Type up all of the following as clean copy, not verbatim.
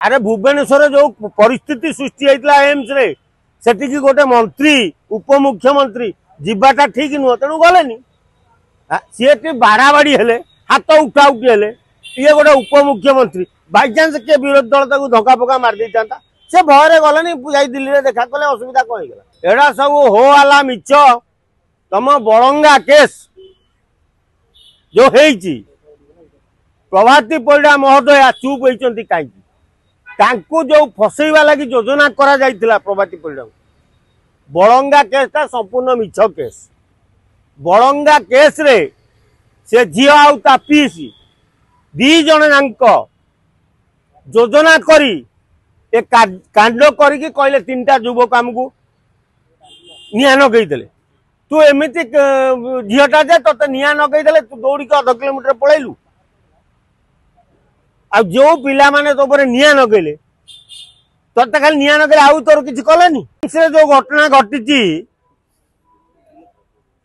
अरे भुवनेश्वर जो परिस्थिति सृष्टि होता एम्स रे सेठी गोटे मंत्री उपमुख्यमंत्री जीवाटा ठीक नुह तेणु गलेनी सी बाड़ाबाड़ी हेले हाथ उठा उठी हेले ये गोटे उपमुख्यमंत्री बाईचान्स किए विरोधी दल धक्का पका मारी से भय गलेनी जाई दिल्ली में देखा कले असुविधा कौन होगा एड़ा सब हो आला मिछ तम बड़ंगा केस जो है प्रभाती परिड़ा महोदय चुप होती कहीं जो फसैवा लगी योजना करा जाइथिला प्रभाती परिड़ा बड़ंगा केसटा संपूर्ण मिछ केस बड़ंगा केस रे से झील आ पीसी दी जन योजना करी ए कांड करी कहले 3टा युवक आमको निया नगेदेले तू एमती झीलटा जे ते निया नगेदेले तू दौड़ी के 1/2 किलोमीटर पलैलु आ जो पिला माने तो पर निया नगेले ते खाली निया नगेले आउ तोर किछि कलेनी से जो घटना घटी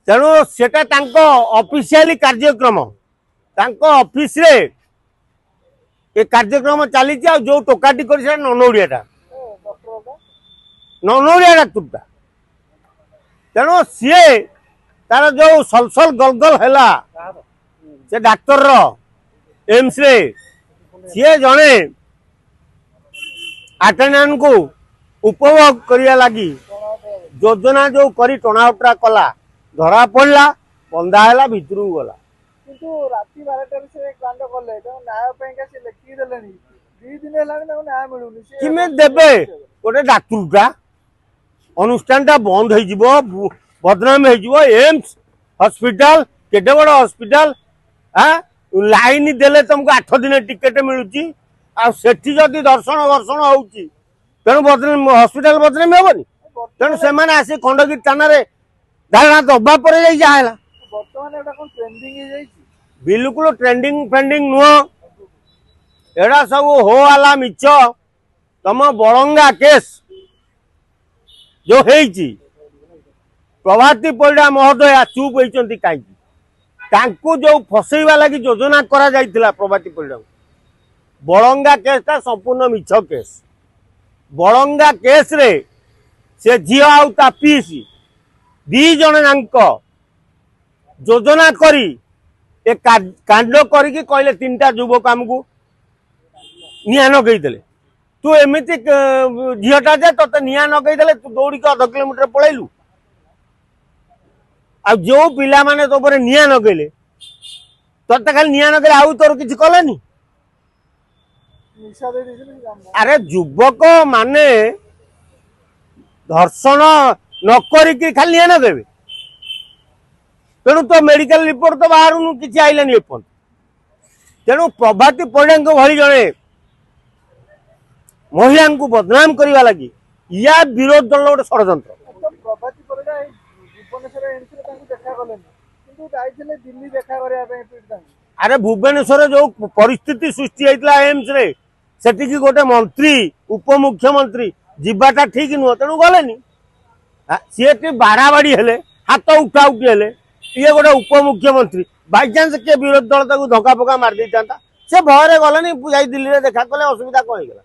तेणु सेटा तांको ऑफिशियली कार्यक्रम तांको ऑफिस रे ए कार्यक्रम चली जो टोकाटी कर ननौड़ियाटा डाक्तरटा तेणु सी तार जो सलसल गलगल है से डाक्तर एम्स रे सी जड़े आटेंडेंट को उपभोग करने लगी योजना जो करी टणाउटरा कला धरा पड़ा बंदा है भितर गला राति 12 से कांड कले न्याय से लिखी देले 2 दिन न्याय मिलुनी किमे देबे गोटे डाक्तरटा अनुष्ठानटा बंद हो बदनाम हो एम्स हॉस्पिटल केटे बड़ हॉस्पिटल लाइन देले तुमको 8 दिन टिकेट मिलुची आ सेठी जदी दर्शन वर्षण होउची तेणु बदनाम हॉस्पिटल बदनाम हेबनी तेणु से माने आसी खंडगिरी थाना रे धारणा दबा पर जाई जाहला वर्तमान एटा कोन ट्रेंडिंग हे जाई बिल्कुल ट्रेंडिंग फ्रेंडिंग नुह एड़ा सब हो आला मिछ तम बड़ंगा केस जो है प्रभाती परिड़ा महोदय चुप होती कहीं जो फसैवा लगी योजना करा जाइथिला प्रभाती परिड़ा बड़ंगा केसटा संपूर्ण मिछ केस बड़ंगा केस रे से झील आ पीसी दी जन योजना करी ए कांड करी कहले 3टा युवक आमको निया नगेदेले तू एमती झीलटा जे ते निया नगेदेले तू दौड़ी के 1/2 किलोमीटर पलैलु आ जो पिला माने तो पर निया नगेले ते खाली निया नगेले आउ तोर किछि कलेनी अरे युवक माने धर्षण न करी खाली निया नगेबे तेणु तो मेडिकल रिपोर्ट तो बाहर किसी आईलानी तेणु प्रभाती परिड़ा भली जड़े महिला को बदनाम करने लगी या विरोध दल गोटे षड्यंत्र प्रभाती परिड़ा भुवनेश्वर एम्स रे देखा कलेनी किंतु जाइथिले दिल्ली देखा करिया पे पीड़ित अरे भुवनेश्वर जो परिस्थिति सृष्टि होता एम्स रे सेठी गोटे मंत्री उपमुख्यमंत्री जीवाटा ठीक नुह तेणु गलेनी सी बाड़ाबाड़ी हेले हाथ उठा उठी हेले ये गोटे उपमुख्यमंत्री बाईचान्स किए विरोधी दल धक्का पका मारी से भय गलेनी जाई दिल्ली में देखा कले असुविधा कौन होगा।